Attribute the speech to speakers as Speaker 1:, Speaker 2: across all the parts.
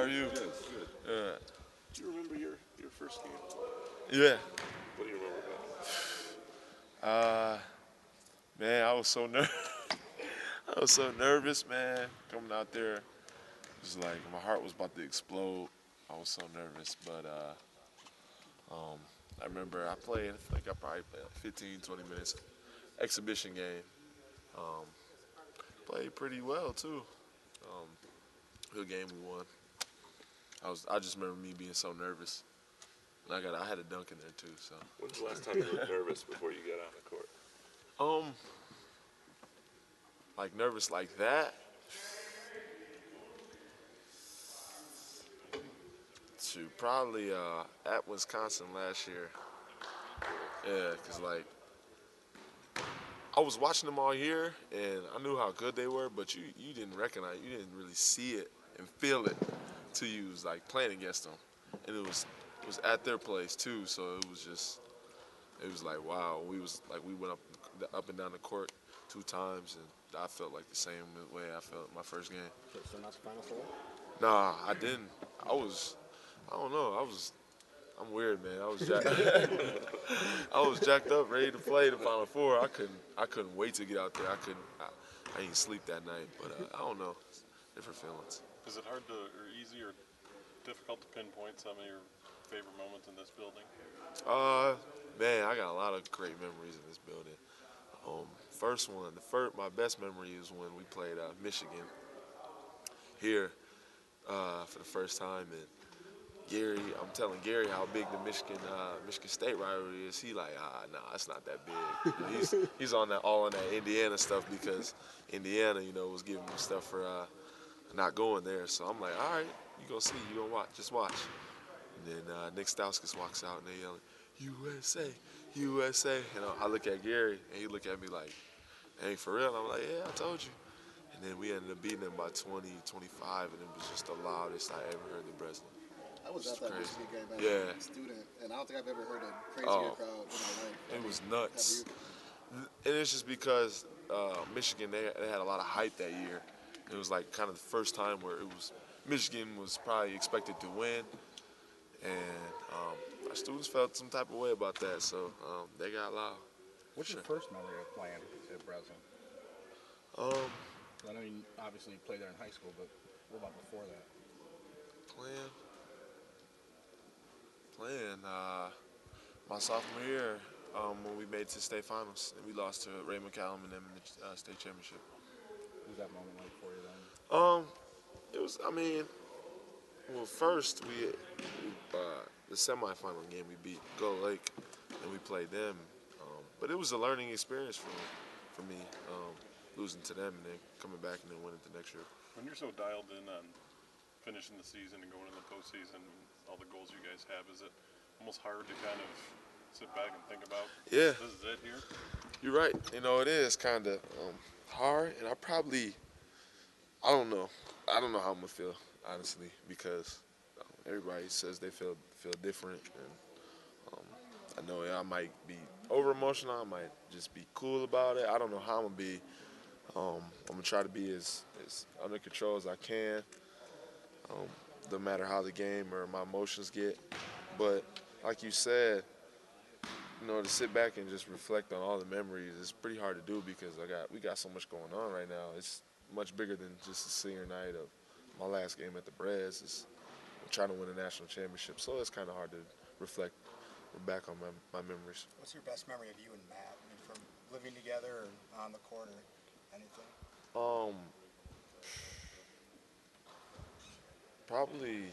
Speaker 1: How are you?
Speaker 2: Good, good. Do you remember your first game?
Speaker 1: Yeah.
Speaker 2: What do you remember about
Speaker 1: Uh, man, I was so I was so nervous, man, coming out there. It was like my heart was about to explode. I was so nervous, but I remember I played. I think I probably played like 15, 20 minutes. Exhibition game. Um, Played pretty well too. Um, Good game we won. I just remember me being so nervous. And I had a dunk in there too. So
Speaker 2: When's the last time you were nervous before you got on the court?
Speaker 1: um, like nervous like that. Probably at Wisconsin last year. Yeah, cause like I was watching them all year and I knew how good they were, but you didn't recognize, you didn't really see it and feel it till you was like playing against them, and it was at their place too. So it was like wow. We went up and down the court 2 times, and I felt like the same way I felt my first game.
Speaker 3: So not the Final Four?
Speaker 1: Nah, I didn't. I don't know. I'm weird, man. I was jacked up, ready to play the Final Four. I couldn't wait to get out there. I didn't sleep that night, but I don't know, different feelings.
Speaker 4: Is it hard to, or easy, or difficult to pinpoint some of your favorite moments in this building?
Speaker 1: Uh, Man, I got a lot of great memories in this building. My best memory is when we played Michigan here for the first time, and I'm telling Gary how big the Michigan State rivalry is. He like, nah, it's not that big. He's on that all on that Indiana stuff because Indiana, was giving him stuff for not going there. So I'm like, all right, you gonna see, you gonna watch, just watch. And then Nick Stauskas walks out and they yelling, USA, USA. I look at Gary and he look at me like, hey, for real? And I'm like, yeah, I told you. And then we ended up beating them by 20, 25, and it was just the loudest I ever heard in Breslin.
Speaker 3: I was at that Michigan game as
Speaker 1: Yeah.
Speaker 3: a student, and I don't think I've ever heard a crazier
Speaker 1: Oh,
Speaker 3: crowd in my life.
Speaker 1: it was nuts. And it's just because Michigan, they had a lot of hype that year. It was like kind of the first time where Michigan was probably expected to win, and our students felt some type of way about that, so they got loud.
Speaker 5: What's your first memory of playing at Breslin?
Speaker 1: Um,
Speaker 5: I know you obviously played there in high school, but what about before that?
Speaker 1: playing my sophomore year when we made it to the state finals and we lost to Raymond Callum and them in the state championship.
Speaker 5: What was that moment like for you then?
Speaker 1: It was. I mean, well, first the semifinal game we beat Gull Lake, and we played them. But it was a learning experience for me, losing to them and then coming back and then winning the next year.
Speaker 4: When you're so dialed in on finishing the season and going in the postseason, all the goals you guys have, is it almost hard to kind of sit back and think about?
Speaker 1: Yeah.
Speaker 4: This is it here.
Speaker 1: You're right. It is kind of hard, and I don't know. I don't know how I'm gonna feel honestly because everybody says they feel different, and I know I might be over emotional. I might just be cool about it. I don't know how I'm gonna be. I'm gonna try to be as under control as I can. No matter how the game or my emotions get, but like you said, to sit back and just reflect on all the memories, it's pretty hard to do because we got so much going on right now. It's much bigger than just the senior night of my last game at the Breds. I'm trying to win a national championship, so it's kind of hard to reflect back on my memories.
Speaker 3: What's your best memory of you and Matt? I mean, from living together or on the court or anything?
Speaker 1: Um, probably,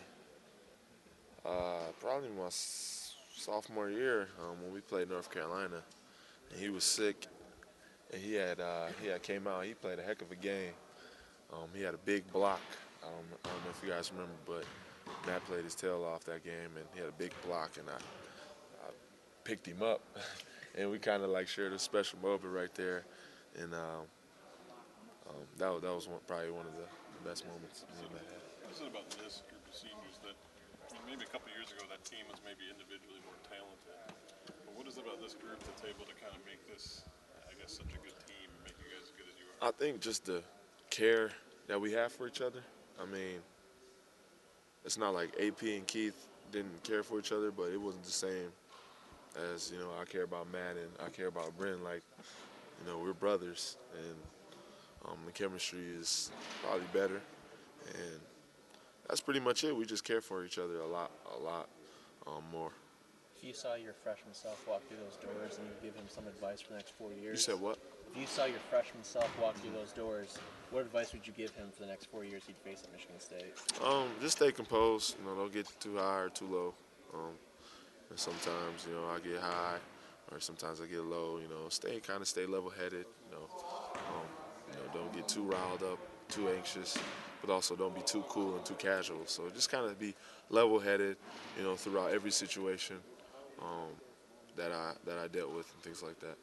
Speaker 1: probably my sophomore year when we played North Carolina, and he was sick, and he had came out. He played a heck of a game. He had a big block. I don't know if you guys remember, but Matt played his tail off that game, and he had a big block, and I picked him up, and we kind of like shared a special moment right there, and that was probably one of the best moments me and Matt had.
Speaker 4: What is it about this group of seniors that, maybe a couple of years ago that team was maybe individually more talented, but what is it about this group that's able to kind of make this, I guess, such a good team and make you guys as good as you are?
Speaker 1: I think just the care that we have for each other. I mean, it's not like AP and Keith didn't care for each other, but it wasn't the same as I care about Matt and I care about Bryn. Like we're brothers, and the chemistry is probably better, and that's pretty much it. We just care for each other a lot more.
Speaker 6: If you saw your freshman self walk through those doors and you give him some advice for the next 4 years.
Speaker 1: You said what?
Speaker 6: If you saw your freshman self walk through those doors, what advice would you give him for the next 4 years he'd face at Michigan State?
Speaker 1: Just stay composed. Don't get too high or too low. And sometimes I get high, or sometimes I get low. Stay level-headed. Don't get too riled up, too anxious, but also don't be too cool and too casual. So just kind of be level-headed, throughout every situation that I dealt with and things like that.